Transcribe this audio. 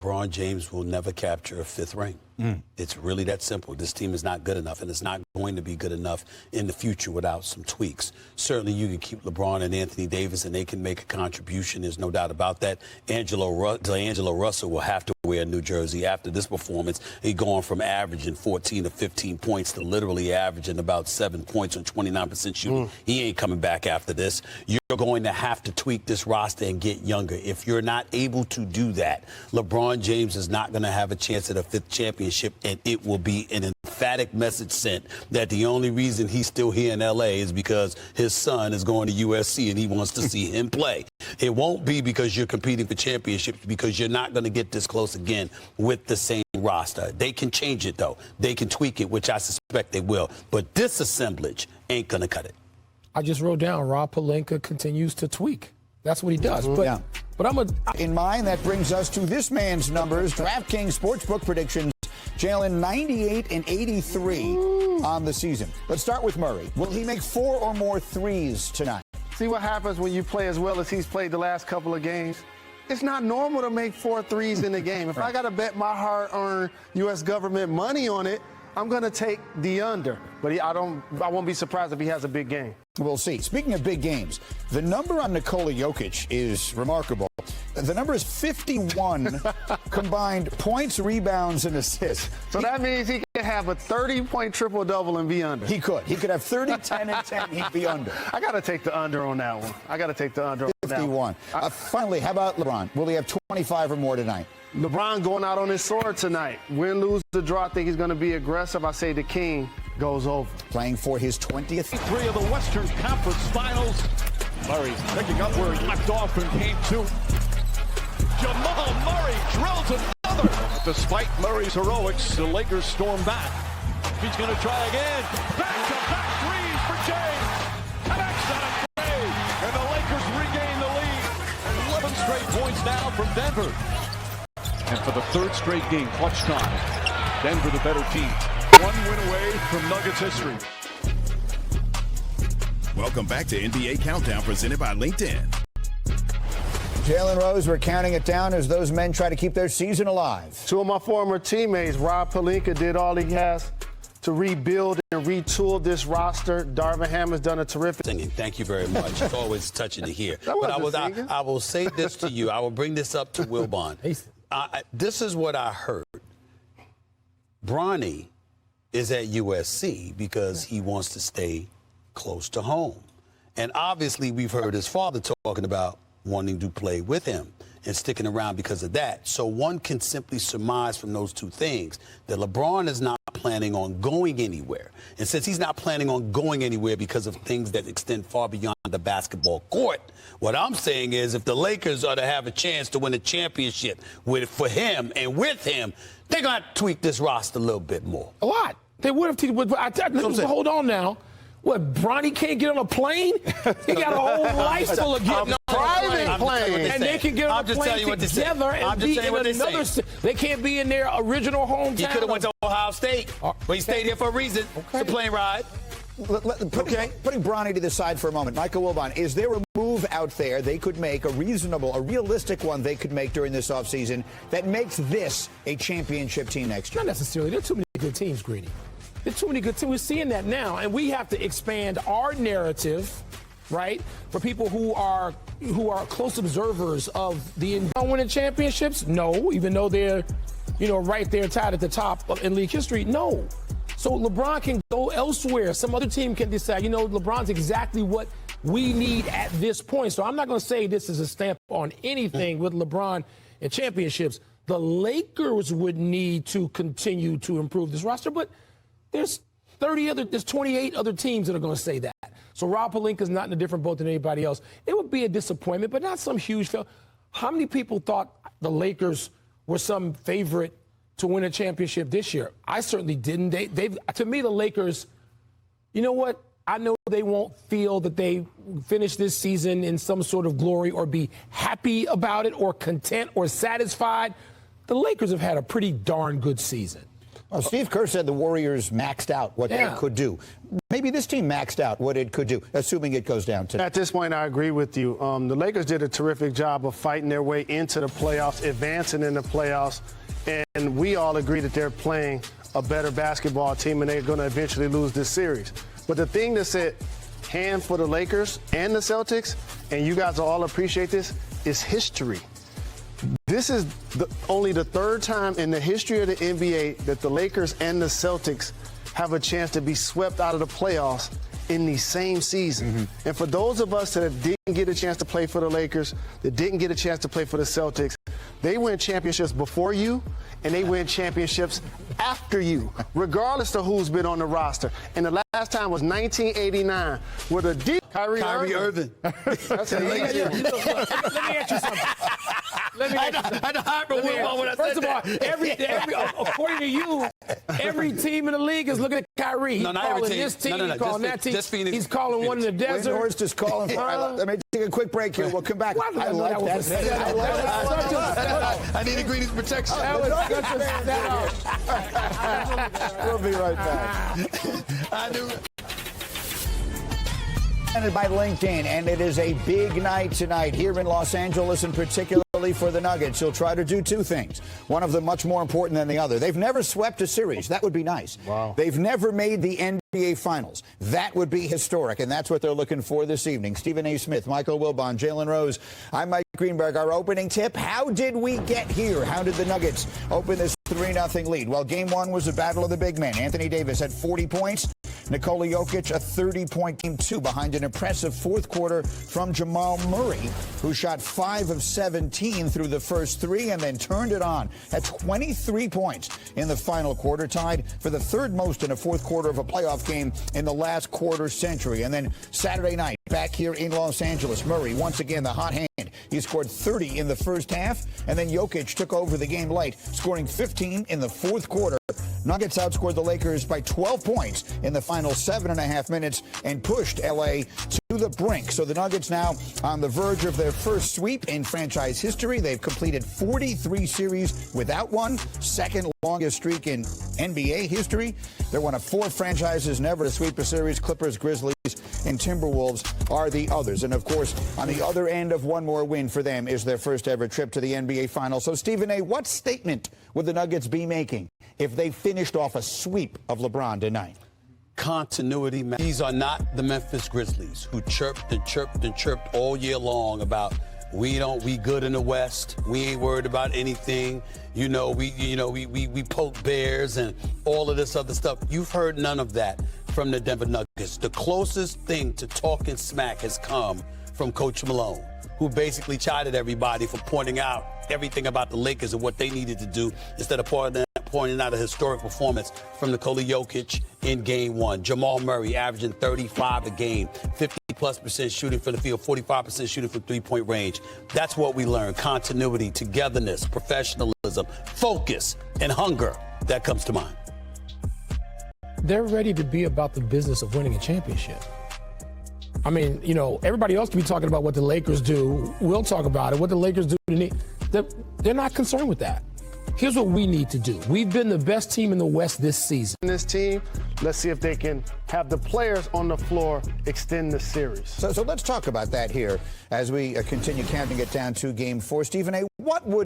LeBron James will never capture a fifth ring. It's really that simple. This team is not good enough, and it's not going to be good enough in the future without some tweaks. Certainly, you can keep LeBron and Anthony Davis, and they can make a contribution. There's no doubt about that. D'Angelo Russell will have to wear a New Jersey after this performance. He's going from averaging 14 to 15 points to literally averaging about 7 points on 29% shooting. He ain't coming back after this. You're going to have to tweak this roster and get younger. If you're not able to do that, LeBron James is not going to have a chance at a fifth championship, and it will be an emphatic message sent that the only reason he's still here in L.A. is because his son is going to USC and he wants to see him play. It won't be because you're competing for championships, because you're not going to get this close again with the same roster. They can change it, though. They can tweak it, which I suspect they will. But this assemblage ain't going to cut it. I just wrote down Rob Pelinka continues to tweak. That's what he does. But in mind, that brings us to this man's numbers. DraftKings Sportsbook predictions. Jalen 98 and 83 on the season. Let's start with Murray. Will he make 4 or more threes tonight? See what happens when you play as well as he's played the last couple of games? It's not normal to make 4 threes in the game. If I got to bet my hard-earned U.S. government money on it, I'm going to take the under. But I won't be surprised if he has a big game. We'll see. Speaking of big games, the number on Nikola Jokic is remarkable. The number is 51 combined points, rebounds, and assists. So that means he could have a 30-point triple-double and be under. He could. He could have 30, 10, and 10. He'd be under. I got to take the under on that one. I got to take the under on that one. 51. Finally, how about LeBron? Will he have 25 or more tonight? LeBron going out on his sword tonight. Win, lose, or draw. I think he's going to be aggressive. I say the king goes over. Playing for his 20th. 3 of the Western Conference Finals. Murray picking up where he left off in Game 2. Jamal Murray drills another. Despite Murray's heroics, the Lakers storm back. He's going to try again. Back-to-back threes for James. Connects on a three. And the Lakers regain the lead. 11 straight points now from Denver. And for the 3rd straight game, clutch time. Denver the better team. 1 win away from Nuggets history. Welcome back to NBA Countdown presented by LinkedIn. Jalen Rose, we're counting it down as those men try to keep their season alive. 2 of my former teammates, Rob Pelinka, did all he has to rebuild and retool this roster. Darvin Ham has done a terrific singing. Thank you very much. It's always touching to hear. But I will say this to you. I will bring this up to Wilbon. This is what I heard. Bronny is at USC because he wants to stay close to home. And obviously we've heard his father talking about wanting to play with him and sticking around because of that. So one can simply surmise from those 2 things that LeBron is not planning on going anywhere. And since he's not planning on going anywhere because of things that extend far beyond the basketball court, what I'm saying is if the Lakers are to have a chance to win a championship for him and with him, they're going to tweak this roster a little bit more. A lot. They would have. Hold on now. What, Bronny can't get on a plane? He got a whole life full of getting on a private plane. And they can get on a plane together and be in another. They can't be in their original hometown. He could have went to Ohio State, but he stayed here for a reason. It's a plane ride. Putting Bronny to the side for a moment, Michael Wilbon, is there a move out there they could make, a realistic one they could make during this offseason that makes this a championship team next year? Not necessarily. There are too many good teams, Greedy. There's too many good teams. We're seeing that now, and we have to expand our narrative, right, for people who are close observers of the winning championships. No, even though they're, right there tied at the top in league history. No. So LeBron can go elsewhere. Some other team can decide, LeBron's exactly what we need at this point. So I'm not going to say this is a stamp on anything with LeBron and championships. The Lakers would need to continue to improve this roster, but there's 28 other teams that are going to say that. So Rob Pelinka's not in a different boat than anybody else. It would be a disappointment, but not some huge fail. How many people thought the Lakers were some favorite to win a championship this year? I certainly didn't. To me, the Lakers, you know what? I know they won't feel that they finish this season in some sort of glory or be happy about it or content or satisfied. The Lakers have had a pretty darn good season. Well, Steve Kerr said the Warriors maxed out what they could do. Maybe this team maxed out what it could do, assuming it goes down to. At this point, I agree with you. The Lakers did a terrific job of fighting their way into the playoffs, advancing in the playoffs, and we all agree that they're playing a better basketball team and they're going to eventually lose this series. But the thing that's at hand for the Lakers and the Celtics, and you guys will all appreciate this, is history. This is only the third time in the history of the NBA that the Lakers and the Celtics have a chance to be swept out of the playoffs in the same season. And for those of us that didn't get a chance to play for the Lakers, that didn't get a chance to play for the Celtics, they win championships before you, and they win championships after you, regardless of who's been on the roster. And the last time was 1989, with a deep Kyrie Irving. That's an Let me ask you something. First of all, according to you, every team in the league is looking at Kyrie. He's calling this team, he's calling that team. He's calling one in the desert. Windhorst is calling. Let me take a quick break here. We'll come back. I like that. I need a greenies protection. That was such a setup. We'll be right back. I knew. Presented by LinkedIn, and it is a big night tonight here in Los Angeles, and particularly for the Nuggets. He'll try to do two things. One of them much more important than the other. They've never swept a series. That would be nice. Wow. They've never made the NBA Finals. That would be historic, and that's what they're looking for this evening. Stephen A. Smith, Michael Wilbon, Jalen Rose. I'm Mike Greenberg. Our opening tip, how did we get here? How did the Nuggets open this 3-0 lead? Well, game one was a battle of the big men. Anthony Davis had 40 points. Nikola Jokic, a 30-point game two behind an impressive fourth quarter from Jamal Murray, who shot 5 of 17 through the first three and then turned it on at 23 points in the final quarter, tied for the third most in a fourth quarter of a playoff game in the last quarter century. And then Saturday night, back here in Los Angeles, Murray, once again, the hot hand. He scored 30 in the first half, and then Jokic took over the game late, scoring 15 in the fourth quarter. Nuggets outscored the Lakers by 12 points in the final 7.5 minutes and pushed L.A. to the brink. So the Nuggets now on the verge of their first sweep in franchise history. They've completed 43 series without one, second longest streak in NBA history. They're one of 4 franchises never to sweep a series. Clippers, Grizzlies, and Timberwolves are the others. And, of course, on the other end of one more win for them is their first ever trip to the NBA Finals. So, Stephen A., what statement would the Nuggets be making if they finished off a sweep of LeBron tonight? Continuity. These are not the Memphis Grizzlies who chirped and chirped and chirped all year long about we good in the West. We ain't worried about anything. We poke bears and all of this other stuff. You've heard none of that from the Denver Nuggets. The closest thing to talking smack has come from Coach Malone, who basically chided everybody for pointing out everything about the Lakers and what they needed to do instead of pointing out a historic performance from Nikola Jokic in game one. Jamal Murray averaging 35 a game, 50+% shooting from the field, 45% shooting from three-point range. That's what we learned. Continuity, togetherness, professionalism, focus, and hunger. That comes to mind. They're ready to be about the business of winning a championship. I mean, everybody else can be talking about what the Lakers do. We'll talk about it. What the Lakers do, they're not concerned with that. Here's what we need to do. We've been the best team in the West this season. This team, let's see if they can have the players on the floor extend the series. So let's talk about that here as we continue counting it down to game 4. Stephen A., what would